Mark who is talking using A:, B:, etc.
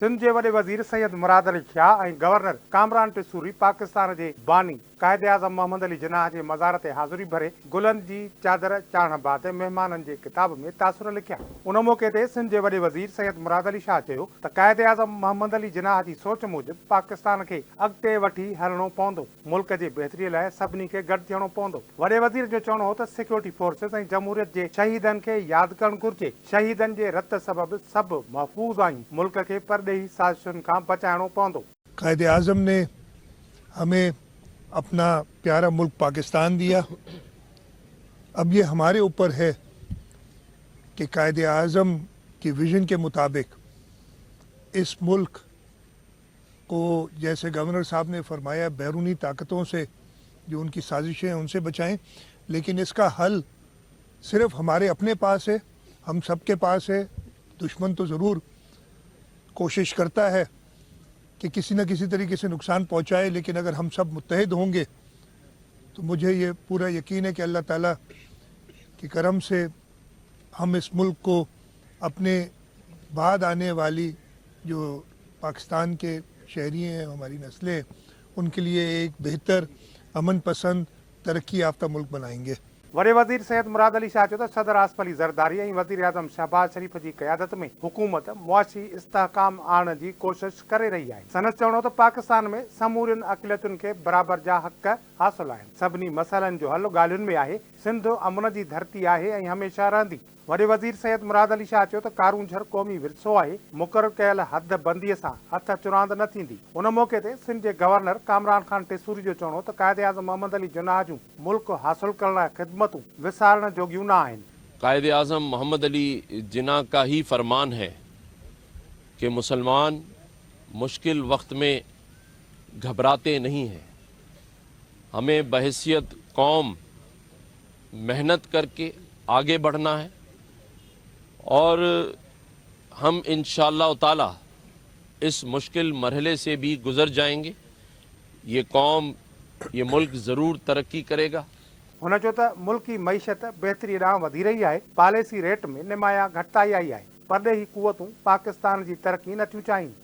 A: सिंध के वॾे वज़ीर सैयद मुराद अली शाह ऐं गवर्नर कामरान टिसूरी पाकिस्तान के बानी कायदे आज़म मोहम्मद अली जिन्नाह के मज़ार ते हाज़िरी भरे गुलन की चादर चाढ़ण बाद मेहमानन के किताब में तासुर लिखिया। उन मौके ते सिंध के वॾे वज़ीर सैयद मुराद अली शाह चयो त कायदे आज़म मोहम्मद अली जिन्नाह की सोच मूजिब पाकिस्तान के अॻिते वठी हलणो पवंदो। मुल्क के बेहतरी लाइ सभिनी खे गॾु थियणो पवंदो। वॾे वज़ीर जो चवणो हो त सिक्योरिटी फोर्सेस ऐं जमहूरियत के शहीदन के यादि करणु घुरिजे। शहीदन के रत सबबि सभु महफ़ूज़ आहियूं। मुल्क के परॾेही साज़िशुनि खां बचाइणो पवंदो।
B: कायदे आज़म ने हमें अपना प्यारा मुल्क पाकिस्तान दिया। अब ये हमारे ऊपर है कि कायदे आज़म की विजन के मुताबिक इस मुल्क को, जैसे गवर्नर साहब ने फरमाया, बैरूनी ताकतों से जो उनकी साजिशें हैं उनसे बचाएं। लेकिन इसका हल सिर्फ हमारे अपने पास है, हम सब के पास है। दुश्मन तो ज़रूर कोशिश करता है कि किसी न किसी तरीके से नुकसान पहुंचाए, लेकिन अगर हम सब मुत्तहिद होंगे तो मुझे ये पूरा यकीन है कि अल्लाह ताला के करम से हम इस मुल्क को अपने बाद आने वाली जो पाकिस्तान के शहरी हैं, हमारी नस्लें हैं, उनके लिए एक बेहतर, अमन पसंद, तरक्की याफ्ता मुल्क बनाएंगे।
A: वॾे वज़ीर सैयद मुराद अली शाह चयो त सदर आसिफ अली ज़रदारी ऐं वज़ीर आज़म शहबाज शरीफ़ की क़यादत में हुकूमत मुआशी इस्तेहकाम आणण की कोशिश करे रही है। सनद चवणो त पाकिस्तान में समूरियुनि अक़लियतुनि के बराबर जा हक़ हासिल आहिनि। सभिनी मसइलनि जो हल ॻाल्हियुनि में आहे। सिंध अमन की धरती आहे ऐं हमेशह रहंदी। वॾे वज़ीर सैयद मुराद अली शाह चयो त कारूंझर क़ौमी विरसो आहे। मुक़ररु कयल हद बंदीअ सां हथ चुरांद न थींदी। उन मौके ते सिंध के गवर्नर कामरान खान टिसूरी जो चवणो त कायदे आज़म मोहम्मद अली जिन्नाह जूं मुल्क हासिल करण लाइ ख़िदमतूं विसारण जोगियूं न आहिनि।
C: कायदे आज़म मोहम्मद अली जिन्नाह का ही फरमान है कि मुसलमान मुश्किल वक्त में घबराते नहीं हैं। हमें बहैसियत कौम मेहनत करके आगे बढ़ना है और हम इंशाअल्लाह ताला इस मुश्किल मरहले से भी गुजर जाएंगे। ये कौम, ये मुल्क ज़रूर तरक्की करेगा।
A: हुन चयो त मुल्क की मईशत बेहतरी ॾांहुं वधी रही आहे। पॉलिसी रेट में निमाया घटिताई आई आहे। परॾेही कुवतूं पाकिस्तान की तरक्की नथियूं चाहिनि।